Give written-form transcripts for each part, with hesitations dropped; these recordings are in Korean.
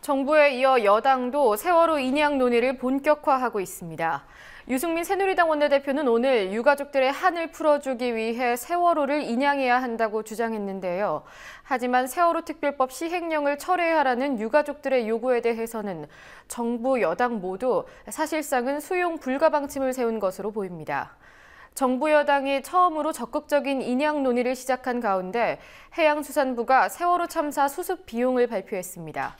정부에 이어 여당도 세월호 인양 논의를 본격화하고 있습니다. 유승민 새누리당 원내대표는 오늘 유가족들의 한을 풀어주기 위해 세월호를 인양해야 한다고 주장했는데요. 하지만 세월호 특별법 시행령을 철회하라는 유가족들의 요구에 대해서는 정부, 여당 모두 사실상은 수용 불가 방침을 세운 것으로 보입니다. 정부 여당이 처음으로 적극적인 인양 논의를 시작한 가운데 해양수산부가 세월호 참사 수습 비용을 발표했습니다.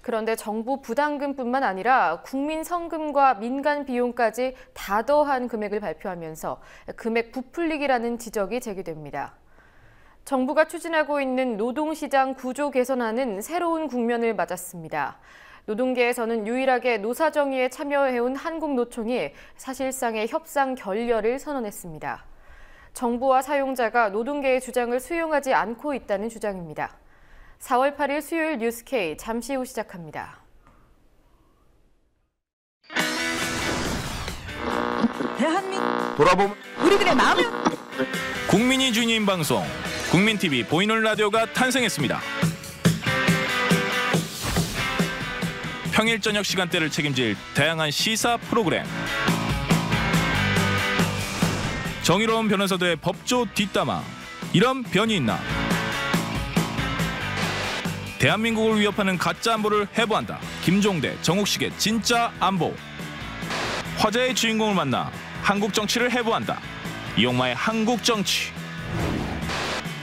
그런데 정부 부담금뿐만 아니라 국민 성금과 민간 비용까지 다 더한 금액을 발표하면서 금액 부풀리기라는 지적이 제기됩니다. 정부가 추진하고 있는 노동시장 구조 개선안은 새로운 국면을 맞았습니다. 노동계에서는 유일하게 노사정의에 참여해온 한국노총이 사실상의 협상 결렬을 선언했습니다. 정부와 사용자가 노동계의 주장을 수용하지 않고 있다는 주장입니다. 4월 8일 수요일 뉴스K 잠시 후 시작합니다. 대한민국 돌아보면 우리들의 마음을 국민이 주인인 방송 국민TV 보이는 라디오가 탄생했습니다. 평일 저녁 시간대를 책임질 다양한 시사 프로그램, 정의로운 변호사들의 법조 뒷담화, 이런 변이 있나? 대한민국을 위협하는 가짜 안보를 해부한다. 김종대, 정욱식의 진짜 안보. 화제의 주인공을 만나 한국 정치를 해부한다. 이용마의 한국 정치.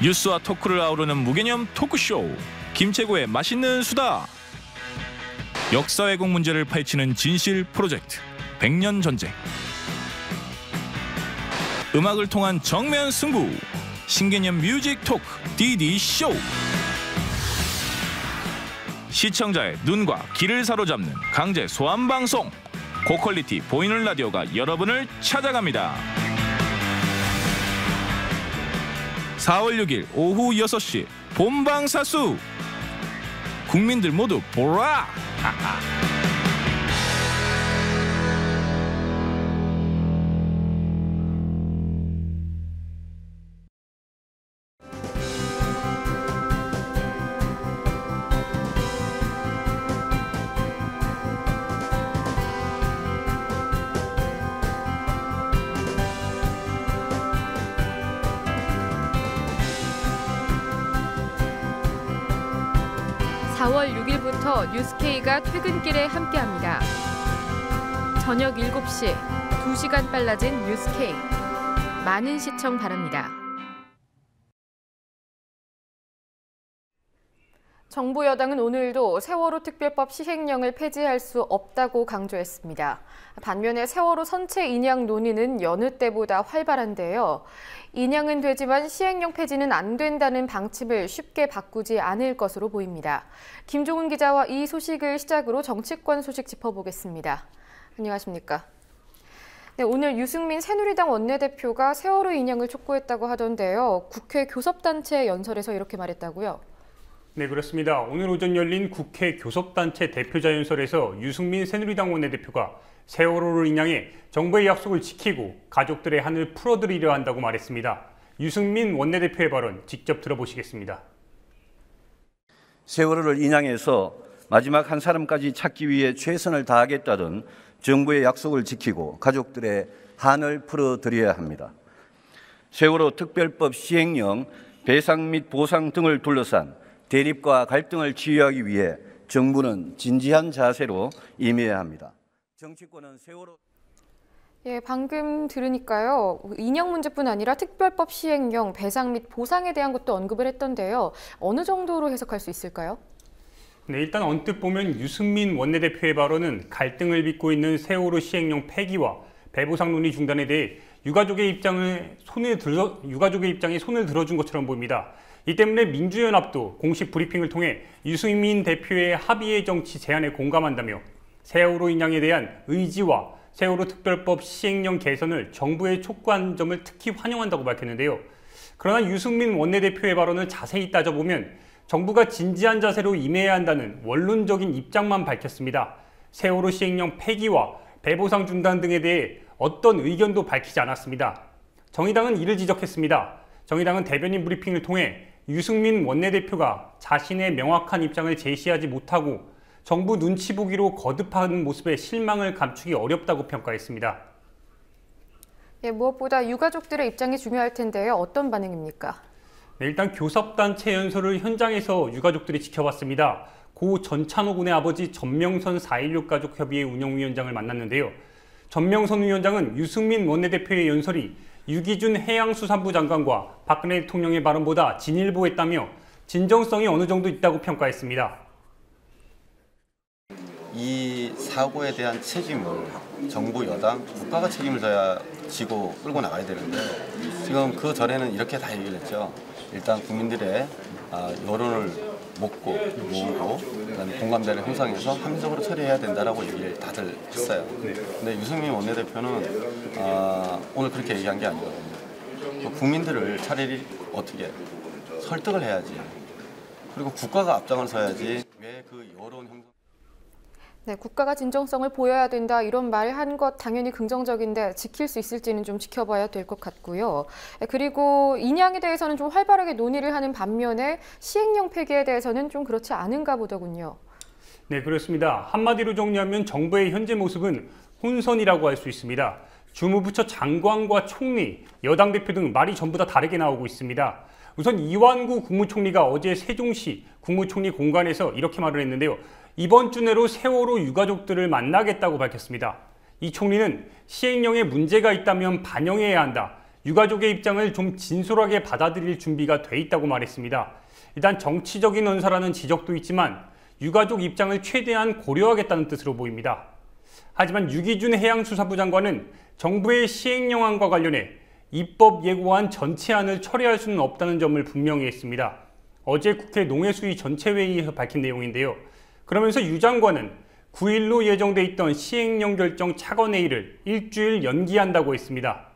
뉴스와 토크를 아우르는 무개념 토크쇼. 김채구의 맛있는 수다. 역사 왜곡 문제를 파헤치는 진실 프로젝트. 100년 전쟁. 음악을 통한 정면 승부. 신개념 뮤직 토크 DD쇼. 시청자의 눈과 귀를 사로잡는 강제 소환 방송, 고퀄리티 보이는 라디오가 여러분을 찾아갑니다. 4월 6일 오후 6시 본방사수. 국민들 모두 보라. 4월 6일부터 뉴스K가 퇴근길에 함께합니다. 저녁 7시, 2시간 빨라진 뉴스K. 많은 시청 바랍니다. 정부 여당은 오늘도 세월호 특별법 시행령을 폐지할 수 없다고 강조했습니다. 반면에 세월호 선체 인양 논의는 여느 때보다 활발한데요. 인양은 되지만 시행령 폐지는 안 된다는 방침을 쉽게 바꾸지 않을 것으로 보입니다. 김종훈 기자와 이 소식을 시작으로 정치권 소식 짚어보겠습니다. 안녕하십니까? 네, 오늘 유승민 새누리당 원내대표가 세월호 인양을 촉구했다고 하던데요. 국회 교섭단체 연설에서 이렇게 말했다고요? 네, 그렇습니다. 오늘 오전 열린 국회 교섭단체 대표자 연설에서 유승민 새누리당 원내대표가 세월호를 인양해 정부의 약속을 지키고 가족들의 한을 풀어드리려 한다고 말했습니다. 유승민 원내대표의 발언 직접 들어보시겠습니다. 세월호를 인양해서 마지막 한 사람까지 찾기 위해 최선을 다하겠다던 정부의 약속을 지키고 가족들의 한을 풀어드려야 합니다. 세월호 특별법 시행령, 배상 및 보상 등을 둘러싼 대립과 갈등을 치유하기 위해 정부는 진지한 자세로 임해야 합니다. 정치권은 세월호... 예, 방금 들으니까요. 인양 문제뿐 아니라 특별법 시행령, 배상 및 보상에 대한 것도 언급을 했던데요. 어느 정도로 해석할 수 있을까요? 네, 일단 언뜻 보면 유승민 원내대표의 발언은 갈등을 빚고 있는 세월호 시행령 폐기와 배보상 논의 중단에 대해 유가족의 입장에 손을 들어준 것처럼 보입니다. 이 때문에 민주연합도 공식 브리핑을 통해 유승민 대표의 합의의 정치 제안에 공감한다며 세월호 인양에 대한 의지와 세월호 특별법 시행령 개선을 정부에 촉구한 점을 특히 환영한다고 밝혔는데요. 그러나 유승민 원내대표의 발언을 자세히 따져보면 정부가 진지한 자세로 임해야 한다는 원론적인 입장만 밝혔습니다. 세월호 시행령 폐기와 배보상 중단 등에 대해 어떤 의견도 밝히지 않았습니다. 정의당은 이를 지적했습니다. 정의당은 대변인 브리핑을 통해 유승민 원내대표가 자신의 명확한 입장을 제시하지 못하고 정부 눈치 보기로 거듭하는 모습에 실망을 감추기 어렵다고 평가했습니다. 예, 무엇보다 유가족들의 입장이 중요할 텐데요. 어떤 반응입니까? 네, 일단 교섭단체 연설을 현장에서 유가족들이 지켜봤습니다. 고 전찬호 군의 아버지 전명선 4.16 가족협의회 운영위원장을 만났는데요. 전명선 위원장은 유승민 원내대표의 연설이 유기준 해양수산부 장관과 박근혜 대통령의 발언보다 진일보했다며 진정성이 어느 정도 있다고 평가했습니다. 이 사고에 대한 책임을 정부, 여당, 국가가 책임을 지고 끌고 나가야 되는데 지금 그 전에는 이렇게 다 얘기를 했죠. 일단 국민들의 여론을 모으고 그다음에 공감대를 형성해서 합리적으로 처리해야 된다라고 얘기를 다들 했어요. 근데 유승민 원내대표는 오늘 그렇게 얘기한 게 아니거든요. 국민들을 차라리 어떻게 설득을 해야지. 그리고 국가가 앞장을 서야지 왜 그 여론 형성 네, 국가가 진정성을 보여야 된다 이런 말 한 것 당연히 긍정적인데 지킬 수 있을지는 좀 지켜봐야 될 것 같고요. 그리고 인양에 대해서는 좀 활발하게 논의를 하는 반면에 시행령 폐기에 대해서는 좀 그렇지 않은가 보더군요. 네, 그렇습니다. 한마디로 정리하면 정부의 현재 모습은 혼선이라고 할 수 있습니다. 주무부처 장관과 총리, 여당 대표 등 말이 전부 다 다르게 나오고 있습니다. 우선 이완구 국무총리가 어제 세종시 국무총리 공관에서 이렇게 말을 했는데요. 이번 주 내로 세월호 유가족들을 만나겠다고 밝혔습니다. 이 총리는 시행령에 문제가 있다면 반영해야 한다. 유가족의 입장을 좀 진솔하게 받아들일 준비가 돼 있다고 말했습니다. 일단 정치적인 언사라는 지적도 있지만 유가족 입장을 최대한 고려하겠다는 뜻으로 보입니다. 하지만 유기준 해양수산부 장관은 정부의 시행령안과 관련해 입법 예고안 전체안을 처리할 수는 없다는 점을 분명히 했습니다. 어제 국회 농해수위 전체회의에서 밝힌 내용인데요. 그러면서 유 장관은 9일로 예정돼 있던 시행령 결정 차관회의를 일주일 연기한다고 했습니다.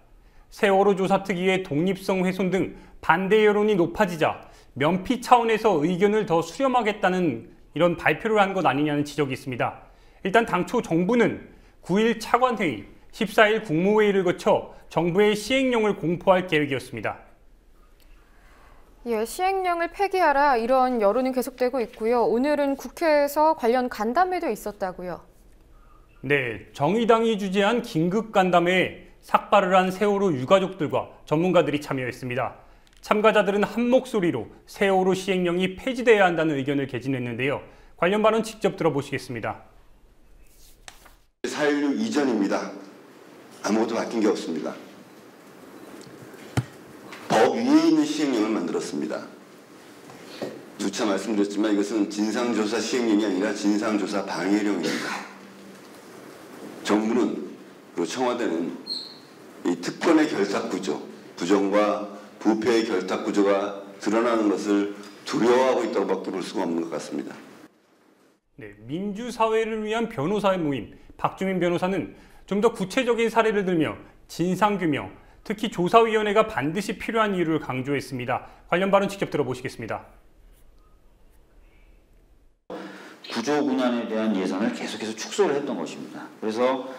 세월호 조사 특위의 독립성 훼손 등 반대 여론이 높아지자 면피 차원에서 의견을 더 수렴하겠다는 이런 발표를 한 것 아니냐는 지적이 있습니다. 일단 당초 정부는 9일 차관회의, 14일 국무회의를 거쳐 정부의 시행령을 공포할 계획이었습니다. 예, 시행령을 폐기하라 이런 여론은 계속되고 있고요. 오늘은 국회에서 관련 간담회도 있었다고요. 네, 정의당이 주재한 긴급 간담회에 삭발을 한 세월호 유가족들과 전문가들이 참여했습니다. 참가자들은 한 목소리로 세월호 시행령이 폐지돼야 한다는 의견을 개진했는데요. 관련 발언 직접 들어보시겠습니다. 4.16 이전입니다. 아무것도 바뀐 게 없습니다. 법 위에 있는 시행령을 만들었습니다. 누차 말씀드렸지만 이것은 진상조사 시행령이 아니라 진상조사 방해령입니다. 정부는 그리고 청와대는 이 특권의 결탁구조, 부정과 부패의 결탁구조가 드러나는 것을 두려워하고 있다고밖에 볼 수가 없는 것 같습니다. 네, 민주사회를 위한 변호사의 모임, 박주민 변호사는 좀 더 구체적인 사례를 들며 진상규명, 특히 조사위원회가 반드시 필요한 이유를 강조했습니다. 관련 발언 직접 들어보시겠습니다. 구조군안에 대한 예산을 계속해서 축소를 했던 것입니다. 그래서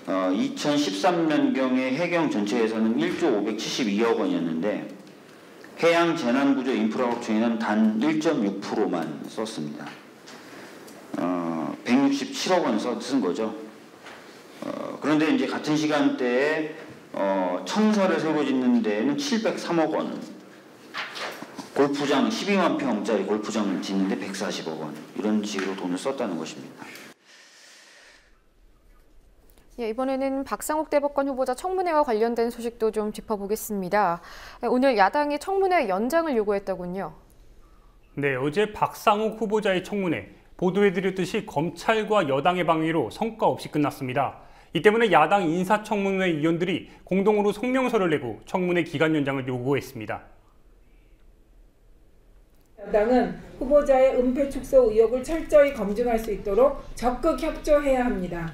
2013년경에 해경 전체 예산은 1조 572억 원이었는데 해양 재난구조 인프라 확충에는 단 1.6%만 썼습니다. 167억 원 쓴 거죠. 그런데 이제 같은 시간대에 청사를 새로 짓는 데에는 703억 원, 골프장 12만 평짜리 골프장을 짓는데 140억 원 이런 식으로 돈을 썼다는 것입니다. 예, 이번에는 박상욱 대법관 후보자 청문회와 관련된 소식도 좀 짚어보겠습니다. 오늘 야당이 청문회 연장을 요구했더군요. 네, 어제 박상욱 후보자의 청문회, 보도해드렸듯이 검찰과 여당의 방해로 성과 없이 끝났습니다. 이 때문에 야당 인사청문회 위원들이 공동으로 성명서를 내고 청문회 기간 연장을 요구했습니다. 여당은 후보자의 은폐 축소 의혹을 철저히 검증할 수 있도록 적극 협조해야 합니다.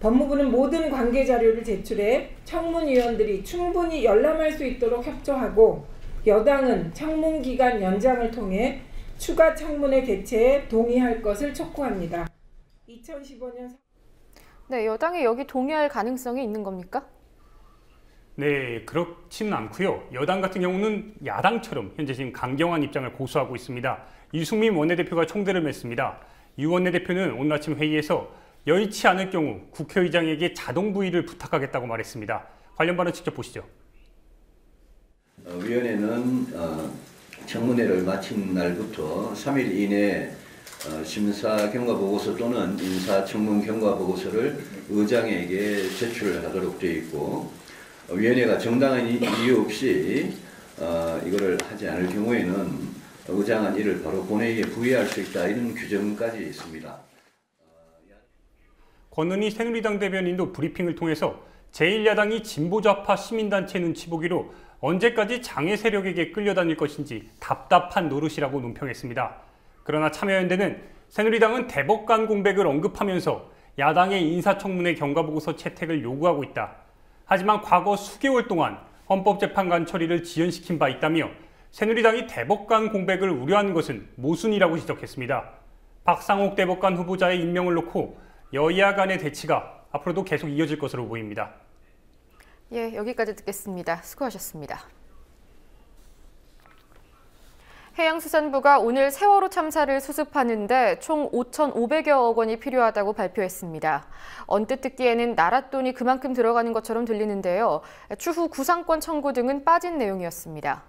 법무부는 모든 관계 자료를 제출해 청문위원들이 충분히 열람할 수 있도록 협조하고 여당은 청문 기간 연장을 통해 추가 청문회 개최에 동의할 것을 촉구합니다. 2015년 네, 여당이 여기 동의할 가능성이 있는 겁니까? 네, 그렇지는 않고요. 여당 같은 경우는 야당처럼 현재 지금 강경한 입장을 고수하고 있습니다. 유승민 원내대표가 총대를 맸습니다. 유 원내대표는 오늘 아침 회의에서 여의치 않을 경우 국회의장에게 자동 부의를 부탁하겠다고 말했습니다. 관련 발언 직접 보시죠. 위원회는 청문회를 마친 날부터 3일 이내에 심사 경과 보고서 또는 인사 청문 경과 보고서를 의장에게 제출하도록 되어 있고, 위원회가 정당한 이유 없이 이거를 하지 않을 경우에는 의장은 이를 바로 본회의에 부의할 수 있다, 이런 규정까지 있습니다. 권은희 새누리당 대변인도 브리핑을 통해서 제1야당이 진보좌파 시민단체 눈치 보기로 언제까지 장애 세력에게 끌려다닐 것인지 답답한 노릇이라고 논평했습니다. 그러나 참여연대는 새누리당은 대법관 공백을 언급하면서 야당의 인사청문회 경과보고서 채택을 요구하고 있다. 하지만 과거 수개월 동안 헌법재판관 처리를 지연시킨 바 있다며 새누리당이 대법관 공백을 우려하는 것은 모순이라고 지적했습니다. 박상옥 대법관 후보자의 임명을 놓고 여야 간의 대치가 앞으로도 계속 이어질 것으로 보입니다. 예, 여기까지 듣겠습니다. 수고하셨습니다. 해양수산부가 오늘 세월호 참사를 수습하는데 총 5,500여억 원이 필요하다고 발표했습니다. 언뜻 듣기에는 나라 돈이 그만큼 들어가는 것처럼 들리는데요. 추후 구상권 청구 등은 빠진 내용이었습니다.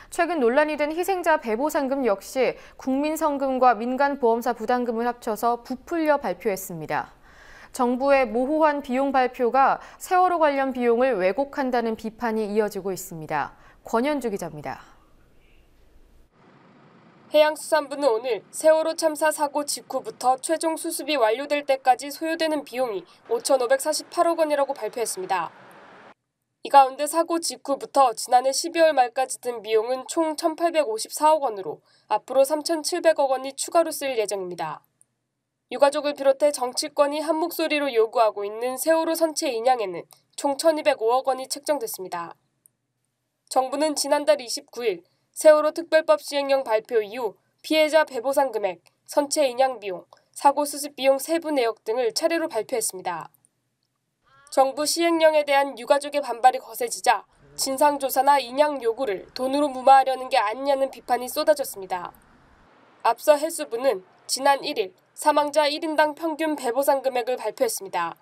최근 논란이 된 희생자 배보상금 역시 국민성금과 민간보험사 부담금을 합쳐서 부풀려 발표했습니다. 정부의 모호한 비용 발표가 세월호 관련 비용을 왜곡한다는 비판이 이어지고 있습니다. 권현주 기자입니다. 해양수산부는 오늘 세월호 참사 사고 직후부터 최종 수습이 완료될 때까지 소요되는 비용이 5,548억 원이라고 발표했습니다. 이 가운데 사고 직후부터 지난해 12월 말까지 든 비용은 총 1,854억 원으로 앞으로 3,700억 원이 추가로 쓰일 예정입니다. 유가족을 비롯해 정치권이 한 목소리로 요구하고 있는 세월호 선체 인양에는 총 1,205억 원이 책정됐습니다. 정부는 지난달 29일 세월호 특별법 시행령 발표 이후 피해자 배보상 금액, 선체 인양 비용, 사고 수습 비용 세부 내역 등을 차례로 발표했습니다. 정부 시행령에 대한 유가족의 반발이 거세지자 진상조사나 인양 요구를 돈으로 무마하려는 게 아니냐는 비판이 쏟아졌습니다. 앞서 해수부는 지난 1일 사망자 1인당 평균 배보상 금액을 발표했습니다.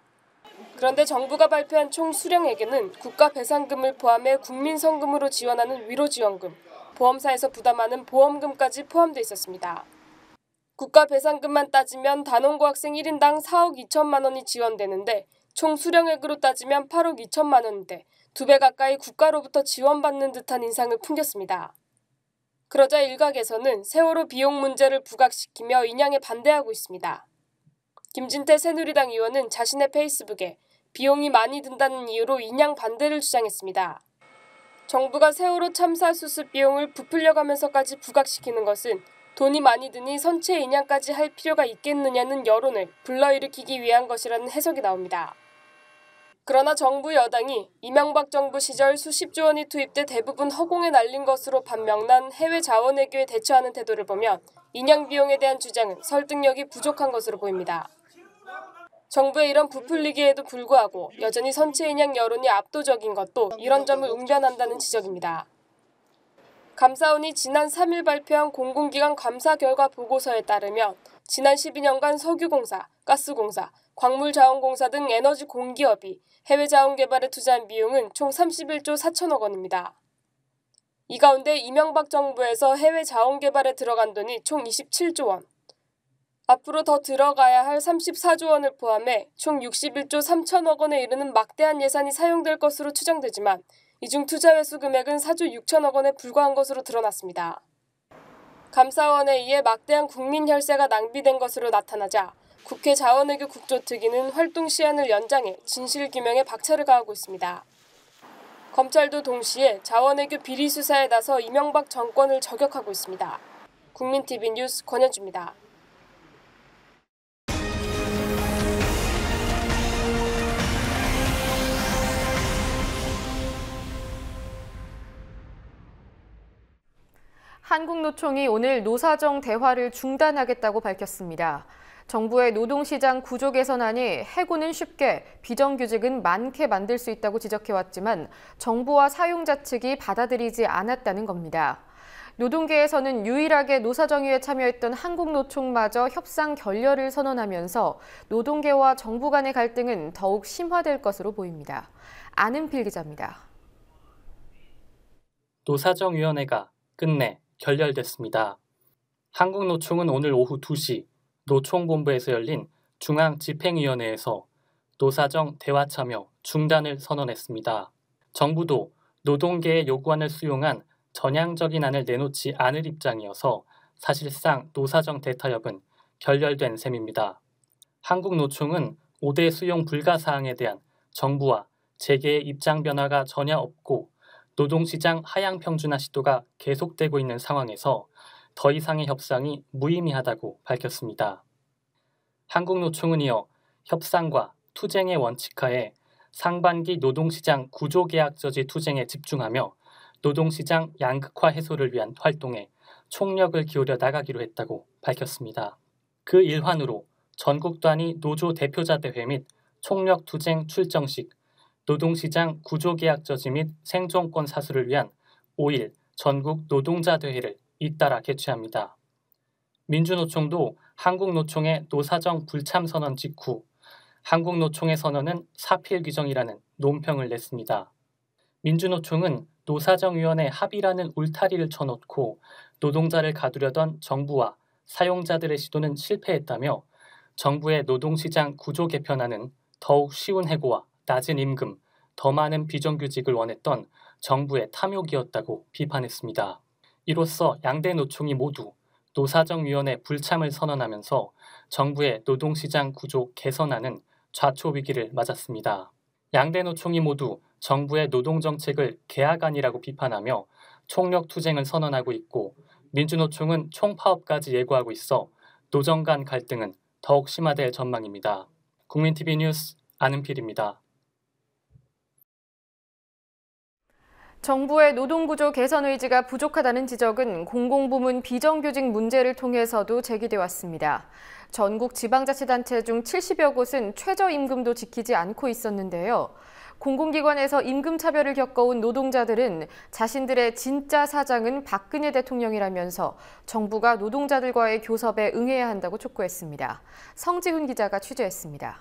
그런데 정부가 발표한 총 수령액에는 국가 배상금을 포함해 국민성금으로 지원하는 위로지원금, 보험사에서 부담하는 보험금까지 포함돼 있었습니다. 국가 배상금만 따지면 단원고 학생 1인당 4억 2천만 원이 지원되는데 총 수령액으로 따지면 8억 2천만 원인데 2배 가까이 국가로부터 지원받는 듯한 인상을 풍겼습니다. 그러자 일각에서는 세월호 비용 문제를 부각시키며 인양에 반대하고 있습니다. 김진태 새누리당 의원은 자신의 페이스북에 비용이 많이 든다는 이유로 인양 반대를 주장했습니다. 정부가 세월호 참사 수습 비용을 부풀려가면서까지 부각시키는 것은 돈이 많이 드니 선체 인양까지 할 필요가 있겠느냐는 여론을 불러일으키기 위한 것이라는 해석이 나옵니다. 그러나 정부 여당이 이명박 정부 시절 수십조 원이 투입돼 대부분 허공에 날린 것으로 판명난 해외 자원외교에 대처하는 태도를 보면 인양 비용에 대한 주장은 설득력이 부족한 것으로 보입니다. 정부의 이런 부풀리기에도 불구하고 여전히 선체 인양 여론이 압도적인 것도 이런 점을 웅변한다는 지적입니다. 감사원이 지난 3일 발표한 공공기관 감사 결과 보고서에 따르면 지난 12년간 석유공사, 가스공사, 광물자원공사 등 에너지 공기업이 해외 자원 개발에 투자한 비용은 총 31조 4천억 원입니다. 이 가운데 이명박 정부에서 해외 자원 개발에 들어간 돈이 총 27조 원, 앞으로 더 들어가야 할 34조 원을 포함해 총 61조 3천억 원에 이르는 막대한 예산이 사용될 것으로 추정되지만 이 중 투자 회수 금액은 4조 6천억 원에 불과한 것으로 드러났습니다. 감사원에 의해 막대한 국민 혈세가 낭비된 것으로 나타나자 국회 자원외교 국조특위는 활동 시한을 연장해 진실규명에 박차를 가하고 있습니다. 검찰도 동시에 자원외교 비리 수사에 나서 이명박 정권을 저격하고 있습니다. 국민TV 뉴스 권현주입니다. 한국노총이 오늘 노사정 대화를 중단하겠다고 밝혔습니다. 정부의 노동시장 구조 개선안이 해고는 쉽게, 비정규직은 많게 만들 수 있다고 지적해왔지만 정부와 사용자 측이 받아들이지 않았다는 겁니다. 노동계에서는 유일하게 노사정의에 참여했던 한국노총마저 협상 결렬을 선언하면서 노동계와 정부 간의 갈등은 더욱 심화될 것으로 보입니다. 안은필 기자입니다. 노사정위원회가 끝내 결렬됐습니다. 한국노총은 오늘 오후 2시 노총본부에서 열린 중앙집행위원회에서 노사정 대화 참여 중단을 선언했습니다. 정부도 노동계의 요구안을 수용한 전향적인 안을 내놓지 않을 입장이어서 사실상 노사정 대타협은 결렬된 셈입니다. 한국노총은 5대 수용 불가 사항에 대한 정부와 재계의 입장 변화가 전혀 없고 노동시장 하향 평준화 시도가 계속되고 있는 상황에서 더 이상의 협상이 무의미하다고 밝혔습니다. 한국노총은 이어 협상과 투쟁의 원칙하에 상반기 노동시장 구조계약 저지 투쟁에 집중하며 노동시장 양극화 해소를 위한 활동에 총력을 기울여 나가기로 했다고 밝혔습니다. 그 일환으로 전국 단위 노조 대표자 대회 및 총력 투쟁 출정식, 노동시장 구조계약 저지 및 생존권 사수를 위한 5일 전국 노동자 대회를 잇따라 개최합니다. 민주노총도 한국노총의 노사정 불참 선언 직후 한국노총의 선언은 사필 규정이라는 논평을 냈습니다. 민주노총은 노사정위원회 합의라는 울타리를 쳐놓고 노동자를 가두려던 정부와 사용자들의 시도는 실패했다며 정부의 노동시장 구조 개편안은 더욱 쉬운 해고와 낮은 임금, 더 많은 비정규직을 원했던 정부의 탐욕이었다고 비판했습니다. 이로써 양대 노총이 모두 노사정위원회 불참을 선언하면서 정부의 노동시장 구조 개선안은 좌초 위기를 맞았습니다. 양대 노총이 모두 정부의 노동정책을 개혁안이라고 비판하며 총력 투쟁을 선언하고 있고 민주노총은 총파업까지 예고하고 있어 노정 간 갈등은 더욱 심화될 전망입니다. 국민TV 뉴스 안은필입니다. 정부의 노동구조 개선 의지가 부족하다는 지적은 공공부문 비정규직 문제를 통해서도 제기돼 왔습니다. 전국 지방자치단체 중 70여 곳은 최저임금도 지키지 않고 있었는데요. 공공기관에서 임금차별을 겪어온 노동자들은 자신들의 진짜 사장은 박근혜 대통령이라면서 정부가 노동자들과의 교섭에 응해야 한다고 촉구했습니다. 성지훈 기자가 취재했습니다.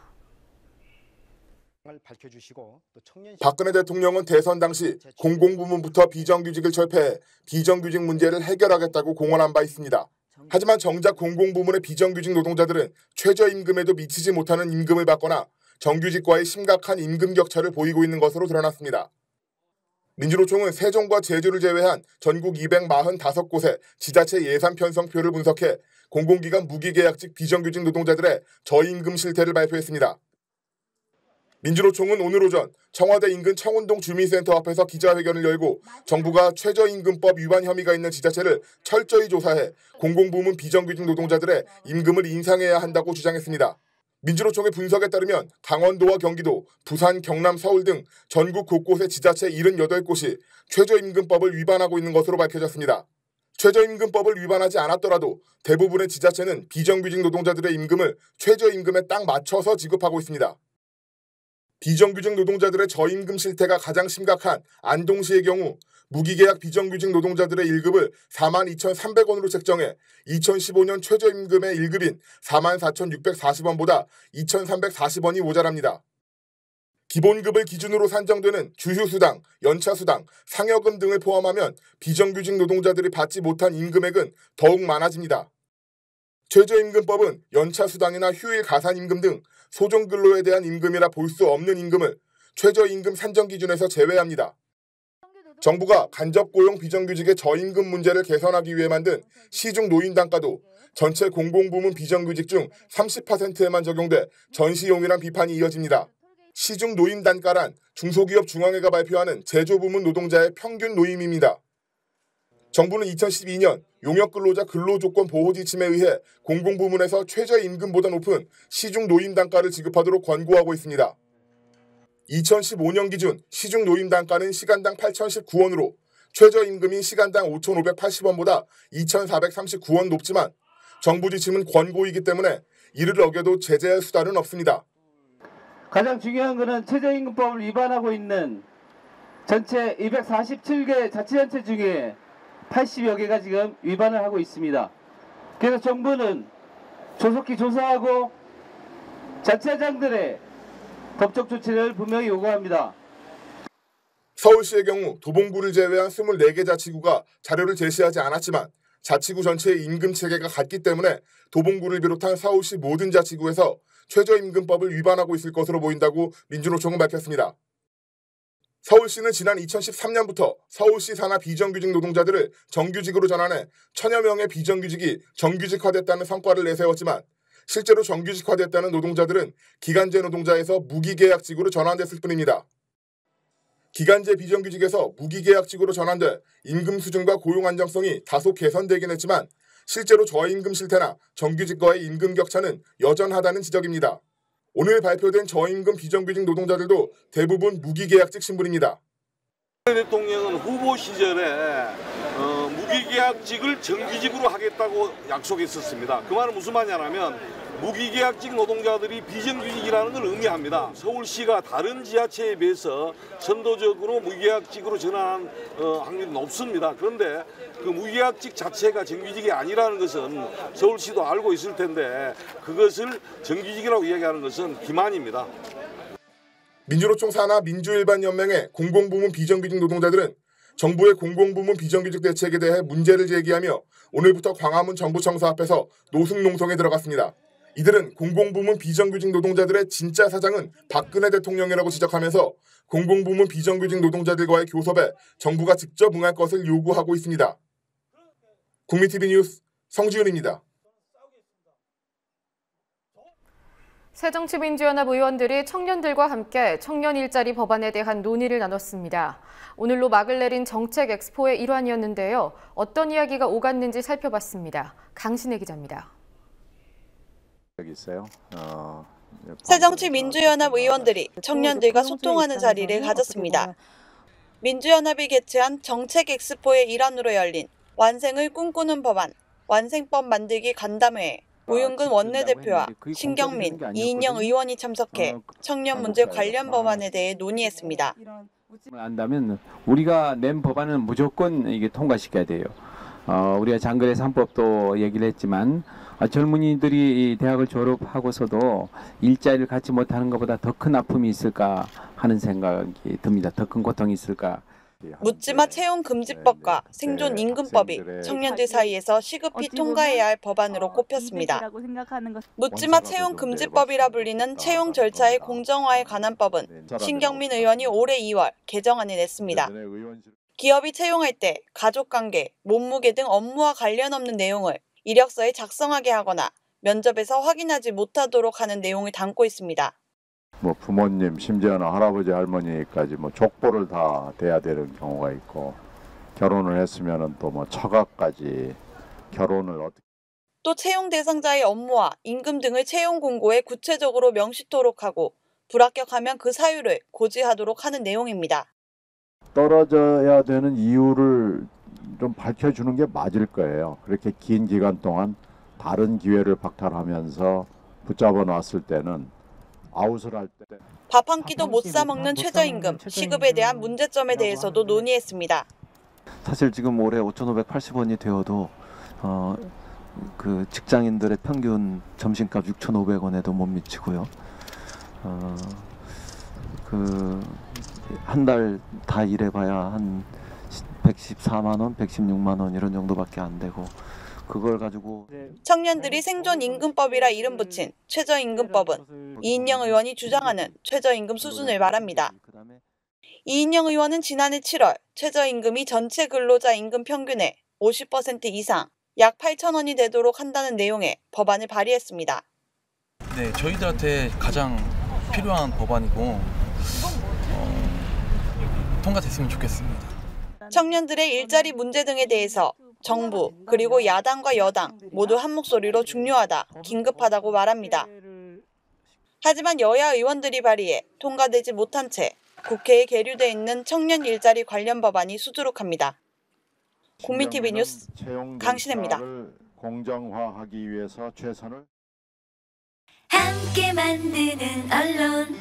박근혜 대통령은 대선 당시 공공부문부터 비정규직을 철폐해 비정규직 문제를 해결하겠다고 공언한 바 있습니다. 하지만 정작 공공부문의 비정규직 노동자들은 최저임금에도 미치지 못하는 임금을 받거나 정규직과의 심각한 임금 격차를 보이고 있는 것으로 드러났습니다. 민주노총은 세종과 제주를 제외한 전국 245곳의 지자체 예산 편성표를 분석해 공공기관 무기계약직 비정규직 노동자들의 저임금 실태를 발표했습니다. 민주노총은 오늘 오전 청와대 인근 청운동 주민센터 앞에서 기자회견을 열고 정부가 최저임금법 위반 혐의가 있는 지자체를 철저히 조사해 공공부문 비정규직 노동자들의 임금을 인상해야 한다고 주장했습니다. 민주노총의 분석에 따르면 강원도와 경기도, 부산, 경남, 서울 등 전국 곳곳의 지자체 78곳이 최저임금법을 위반하고 있는 것으로 밝혀졌습니다. 최저임금법을 위반하지 않았더라도 대부분의 지자체는 비정규직 노동자들의 임금을 최저임금에 딱 맞춰서 지급하고 있습니다. 비정규직 노동자들의 저임금 실태가 가장 심각한 안동시의 경우 무기계약 비정규직 노동자들의 1급을 42,300원으로 책정해 2015년 최저임금의 1급인 44,640원보다 2,340원이 모자랍니다. 기본급을 기준으로 산정되는 주휴수당, 연차수당, 상여금 등을 포함하면 비정규직 노동자들이 받지 못한 임금액은 더욱 많아집니다. 최저임금법은 연차수당이나 휴일 가산임금 등 소정근로에 대한 임금이라 볼 수 없는 임금을 최저임금 산정 기준에서 제외합니다. 정부가 간접고용 비정규직의 저임금 문제를 개선하기 위해 만든 시중 노인단가도 전체 공공부문 비정규직 중 30%에만 적용돼 전시용이란 비판이 이어집니다. 시중 노인단가란 중소기업 중앙회가 발표하는 제조부문 노동자의 평균 노임입니다. 정부는 2012년 용역근로자 근로조건 보호지침에 의해 공공부문에서 최저임금보다 높은 시중 노임단가를 지급하도록 권고하고 있습니다. 2015년 기준 시중 노임단가는 시간당 8,019원으로 최저임금인 시간당 5,580원보다 2,439원 높지만 정부 지침은 권고이기 때문에 이를 어겨도 제재할 수단은 없습니다. 가장 중요한 것은 최저임금법을 위반하고 있는 전체 247개 자치단체 중에 80여 개가 지금 위반을 하고 있습니다. 그래서 정부는 조속히 조사하고 자치회장들의 법적 조치를 분명히 요구합니다. 서울시의 경우 도봉구를 제외한 24개 자치구가 자료를 제시하지 않았지만 자치구 전체의 임금 체계가 같기 때문에 도봉구를 비롯한 서울시 모든 자치구에서 최저임금법을 위반하고 있을 것으로 보인다고 민주노총은 밝혔습니다. 서울시는 지난 2013년부터 서울시 산하 비정규직 노동자들을 정규직으로 전환해 1000여 명의 비정규직이 정규직화됐다는 성과를 내세웠지만 실제로 정규직화됐다는 노동자들은 기간제 노동자에서 무기계약직으로 전환됐을 뿐입니다. 기간제 비정규직에서 무기계약직으로 전환돼 임금 수준과 고용 안정성이 다소 개선되긴 했지만 실제로 저임금 실태나 정규직과의 임금 격차는 여전하다는 지적입니다. 오늘 발표된 저임금 비정규직 노동자들도 대부분 무기계약직 신분입니다. 대통령은 후보 시절에 무기계약직을 정규직으로 하겠다고 약속했었습니다. 그 말은 무슨 말이냐면 무기계약직 노동자들이 비정규직이라는 걸 의미합니다. 서울시가 다른 지자체에 비해서 선도적으로 무기계약직으로 전환한 확률이 높습니다. 그런데 그 무기계약직 자체가 정규직이 아니라는 것은 서울시도 알고 있을 텐데 그것을 정규직이라고 이야기하는 것은 기만입니다. 민주노총 산하 민주일반연맹의 공공부문 비정규직 노동자들은 정부의 공공부문 비정규직 대책에 대해 문제를 제기하며 오늘부터 광화문 정부청사 앞에서 노숙농성에 들어갔습니다. 이들은 공공부문 비정규직 노동자들의 진짜 사장은 박근혜 대통령이라고 지적하면서 공공부문 비정규직 노동자들과의 교섭에 정부가 직접 응할 것을 요구하고 있습니다. 국민TV 뉴스 성지윤입니다. 새정치민주연합 의원들이 청년들과 함께 청년 일자리 법안에 대한 논의를 나눴습니다. 오늘로 막을 내린 정책 엑스포의 일환이었는데요. 어떤 이야기가 오갔는지 살펴봤습니다. 강신혜 기자입니다. 새정치민주연합 의원들이 청년들과 소통하는 자리를 가졌습니다. 민주연합이 개최한 정책 엑스포의 일환으로 열린 완생을 꿈꾸는 법안, 완생법 만들기 간담회에 우윤근 원내대표와 신경민, 이인영 의원이 참석해 청년 문제 관련 법안에 대해 논의했습니다. 한다면 우리가 낸 법안은 무조건 이게 통과시켜야 돼요. 우리가 장거리 3법도 얘기를 했지만 젊은이들이 대학을 졸업하고서도 일자리를 갖지 못하는 것보다 더 큰 아픔이 있을까 하는 생각이 듭니다. 더 큰 고통이 있을까. 묻지마 채용금지법과 생존임금법이 청년들 사이에서 시급히 통과해야 할 법안으로 꼽혔습니다. 묻지마 채용금지법이라 불리는 채용 절차의 공정화에 관한 법은 신경민 의원이 올해 2월 개정안을 냈습니다. 기업이 채용할 때 가족관계, 몸무게 등 업무와 관련 없는 내용을 이력서에 작성하게 하거나 면접에서 확인하지 못하도록 하는 내용을 담고 있습니다. 부모님, 심지어는 할아버지, 할머니까지 족보를 다 대야 되는 경우가 있고 결혼을 했으면은 또 처가까지 결혼을 어떻게 또 채용 대상자의 업무와 임금 등을 채용 공고에 구체적으로 명시토록 하고 불합격하면 그 사유를 고지하도록 하는 내용입니다. 떨어져야 되는 이유를 좀 밝혀주는 게 맞을 거예요. 그렇게 긴 기간 동안 다른 기회를 박탈하면서 붙잡아 놨을 때는 아웃을 할 때 밥 한 끼도 못 사 먹는 최저임금, 시급에 대한 문제점에 대해서도 논의했습니다. 사실 지금 올해 5,580원이 되어도 그 직장인들의 평균 점심값 6,500원에도 못 미치고요. 그 한 달 다 일해봐야 한 114만 원, 116만 원 이런 정도밖에 안 되고 그걸 가지고 청년들이 생존임금법이라 이름 붙인 최저임금법은 이인영 의원이 주장하는 최저임금 수준을 말합니다. 이인영 의원은 지난해 7월 최저임금이 전체 근로자 임금 평균의 50% 이상, 약 8,000원이 되도록 한다는 내용의 법안을 발의했습니다. 네, 저희들한테 가장 필요한 법안이고 통과됐으면 좋겠습니다. 청년들의 일자리 문제 등에 대해서 정부 그리고 야당과 여당 모두 한 목소리로 중요하다, 긴급하다고 말합니다. 하지만 여야 의원들이 발의해 통과되지 못한 채 국회에 계류돼 있는 청년 일자리 관련 법안이 수두룩합니다. 국민TV 뉴스 강신혜입니다. 공정화하기 위해서 최선을 함께 만드는 언론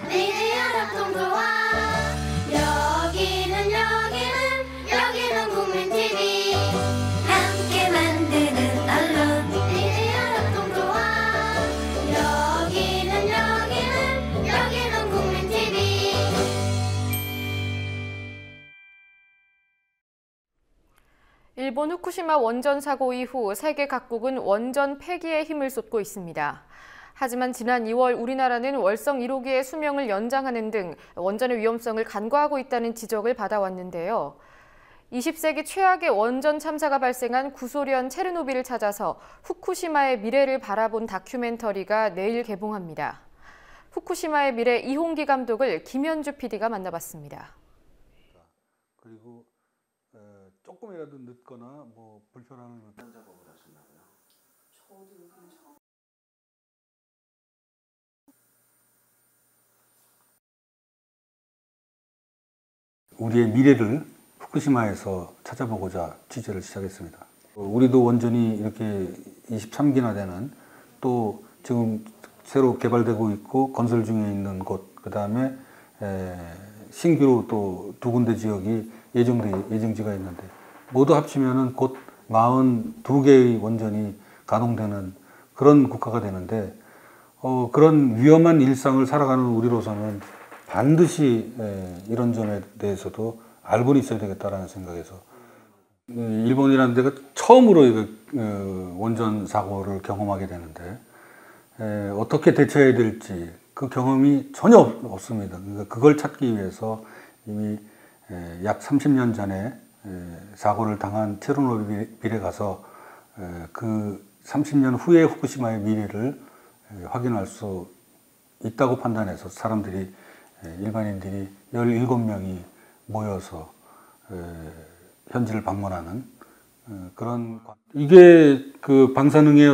여기는 국민TV 일본 후쿠시마 원전 사고 이후 세계 각국은 원전 폐기에 힘을 쏟고 있습니다. 하지만 지난 2월 우리나라는 월성 1호기의 수명을 연장하는 등 원전의 위험성을 간과하고 있다는 지적을 받아왔는데요. 20세기 최악의 원전 참사가 발생한 구소련 체르노빌을 찾아서 후쿠시마의 미래를 바라본 다큐멘터리가 내일 개봉합니다. 후쿠시마의 미래 이홍기 감독을 김현주 PD가 만나봤습니다. 그리고 조금이라도 늦거나 뭐 불편함을 작업을 하셨나요? 우리의 미래를 후쿠시마에서 찾아보고자 취재를 시작했습니다. 우리도 원전이 이렇게 23기나 되는 또 지금 새로 개발되고 있고 건설 중에 있는 곳, 그 다음에 신규로 또 2군데 지역이 예정지가 있는데 모두 합치면은 곧 42개의 원전이 가동되는 그런 국가가 되는데 그런 위험한 일상을 살아가는 우리로서는 반드시 이런 점에 대해서도 알고는 있어야 되겠다라는 생각에서 일본이라는 데가 처음으로 원전 사고를 경험하게 되는데 어떻게 대처해야 될지 그 경험이 전혀 없습니다. 그러니까 그걸 찾기 위해서 이미 약 30년 전에 사고를 당한 체르노빌에 가서 그 30년 후의 후쿠시마의 미래를 확인할 수 있다고 판단해서 사람들이 일반인들이 17명이 모여서 현지를 방문하는 그런 이게 그 방사능의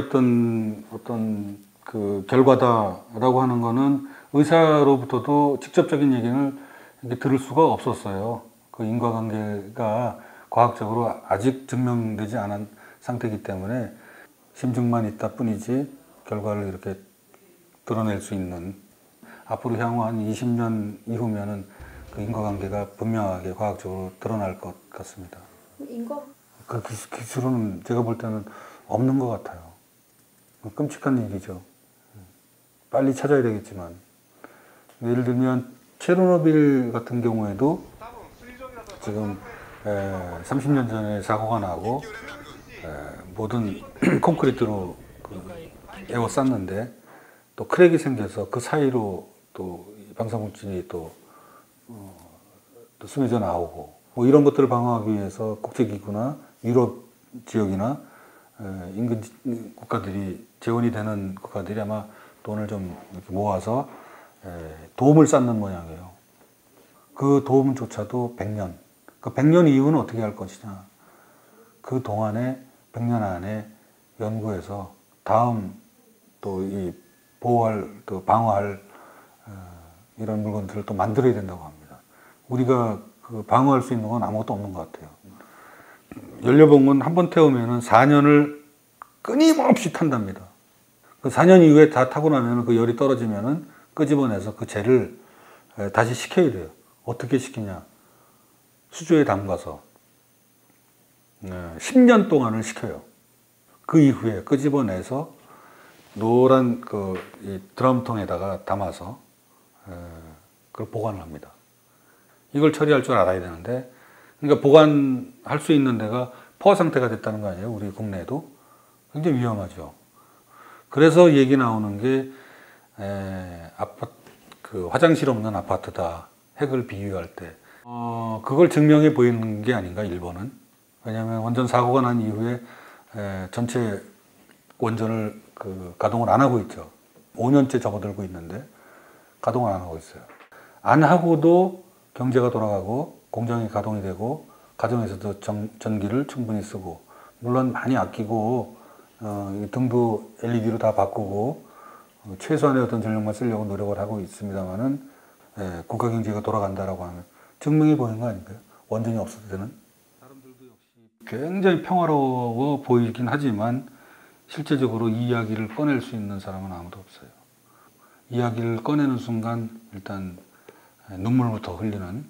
어떤 그 결과다라고 하는 거는 의사로부터도 직접적인 얘기를 이렇게 들을 수가 없었어요. 그 인과관계가 과학적으로 아직 증명되지 않은 상태이기 때문에 심증만 있다 뿐이지 결과를 이렇게 드러낼 수 있는 앞으로 향후 한 20년 이후면은 그 인과관계가 분명하게 과학적으로 드러날 것 같습니다. 그 기술은 제가 볼 때는 없는 것 같아요. 끔찍한 얘기죠. 빨리 찾아야 되겠지만 예를 들면 체르노빌 같은 경우에도 지금 30년 전에 사고가 나고 모든 콘크리트로 에워쌌는데 또 크랙이 생겨서 그 사이로 또 방사물질이 또 스며져 나오고 뭐 이런 것들을 방어하기 위해서 국제기구나 유럽 지역이나 인근 국가들이 재원이 되는 국가들이 아마 돈을 좀 이렇게 모아서 도움을 쌓는 모양이에요. 그 도움조차도 100년. 그 100년 이후는 어떻게 할 것이냐. 그 동안에 100년 안에 연구해서 다음 또 이 보호할 또 방어할 이런 물건들을 또 만들어야 된다고 합니다. 우리가 그 방어할 수 있는 건 아무것도 없는 것 같아요. 연료봉은 한번 태우면은 4년을 끊임없이 탄답니다. 그 4년 이후에 다 타고 나면 그 열이 떨어지면은 끄집어내서 그 재를 다시 식혀야 돼요. 어떻게 식히냐? 수조에 담가서 10년 동안을 식혀요. 그 이후에 끄집어내서 노란 이 드럼통에다가 담아서 그걸 보관을 합니다. 이걸 처리할 줄 알아야 되는데, 그러니까 보관할 수 있는 데가 포화 상태가 됐다는 거 아니에요? 우리 국내에도 굉장히 위험하죠. 그래서 얘기 나오는 게 그 화장실 없는 아파트다. 핵을 비유할 때 그걸 증명해 보이는 게 아닌가 일본은. 왜냐하면 원전 사고가 난 이후에 전체 원전을 가동을 안 하고 있죠. 5년째 접어들고 있는데 가동을 안 하고 있어요. 안 하고도 경제가 돌아가고 공장이 가동이 되고 가정에서도 전기를 충분히 쓰고 물론 많이 아끼고 등도 LED로 다 바꾸고 최소한의 어떤 전력만 쓰려고 노력을 하고 있습니다만은 국가 경제가 돌아간다라고 하면 증명해 보이는 거 아닌가요? 원전이 없을 때는 사람들도 역시 굉장히 평화로워 보이긴 하지만 실제적으로 이 이야기를 꺼낼 수 있는 사람은 아무도 없어요. 이야기를 꺼내는 순간 일단 눈물부터 흘리는.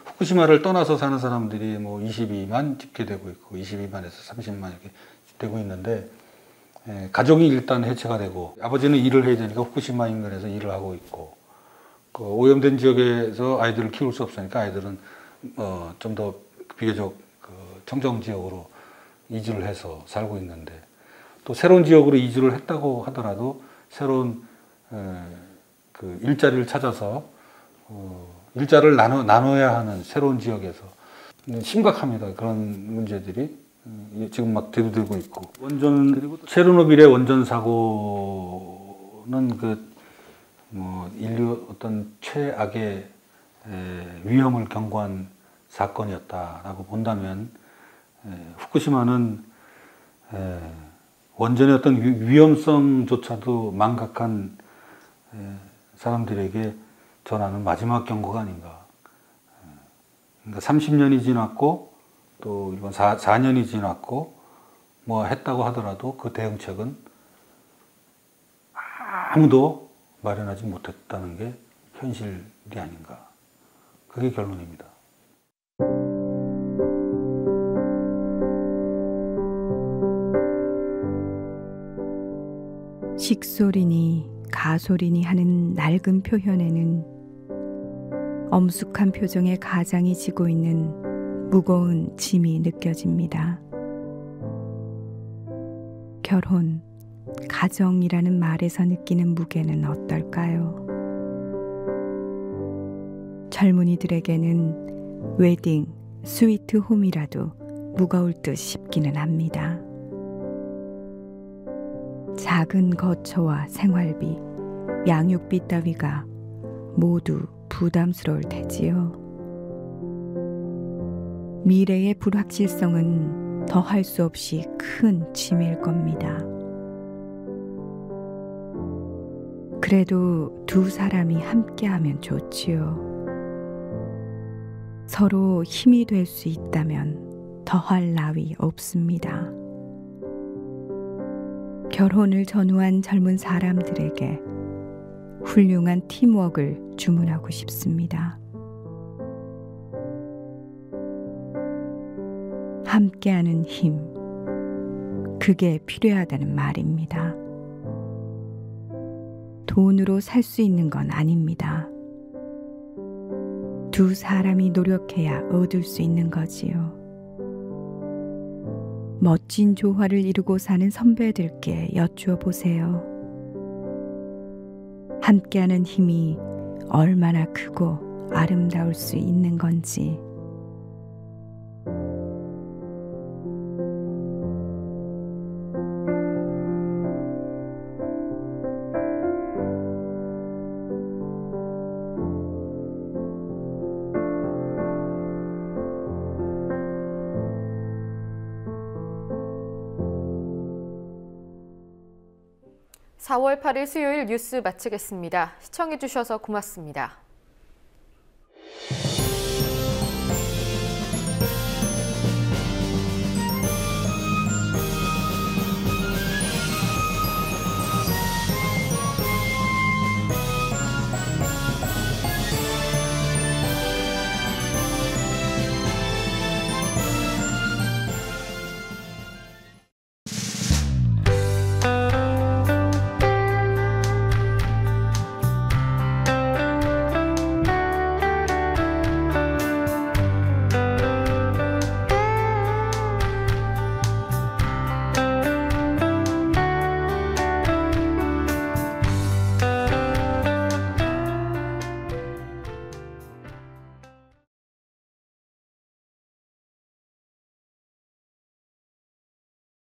후쿠시마를 떠나서 사는 사람들이 뭐 22만 집계되고 있고 22만에서 30만 이렇게 되고 있는데 가족이 일단 해체가 되고 아버지는 일을 해야 되니까 후쿠시마 인근에서 일을 하고 있고 그 오염된 지역에서 아이들을 키울 수 없으니까 아이들은 좀 더 비교적 청정 지역으로 이주를 해서 살고 있는데 또 새로운 지역으로 이주를 했다고 하더라도 새로운 그 일자리를 찾아서 일자를 나눠야 하는 새로운 지역에서 심각합니다. 그런 문제들이 지금 막 대두되고 있고 체르노빌의 원전 사고는 인류 어떤 최악의 위험을 경고한 사건이었다라고 본다면 후쿠시마는 원전의 어떤 위험성조차도 망각한 사람들에게 전하는 마지막 경고가 아닌가. 그러니까 30년이 지났고 또 이번 4년이 지났고 뭐 했다고 하더라도 그 대응책은 아무도 마련하지 못했다는 게 현실이 아닌가. 그게 결론입니다. 식소리니 가소리니 하는 낡은 표현에는 엄숙한 표정의 가장이 지고 있는 무거운 짐이 느껴집니다. 결혼, 가정이라는 말에서 느끼는 무게는 어떨까요? 젊은이들에게는 웨딩, 스위트 홈이라도 무거울 듯 싶기는 합니다. 작은 거처와 생활비, 양육비 따위가 모두 부담스러울 테지요. 미래의 불확실성은 더할 수 없이 큰 짐일 겁니다. 그래도 두 사람이 함께하면 좋지요. 서로 힘이 될 수 있다면 더할 나위 없습니다. 결혼을 전후한 젊은 사람들에게 훌륭한 팀워크를 주문하고 싶습니다. 함께하는 힘, 그게 필요하다는 말입니다. 돈으로 살 수 있는 건 아닙니다. 두 사람이 노력해야 얻을 수 있는 거지요. 멋진 조화를 이루고 사는 선배들께 여쭈어 보세요. 함께하는 힘이 얼마나 크고 아름다울 수 있는 건지. (4월 8일) 수요일 뉴스 마치겠습니다. 시청해주셔서 고맙습니다.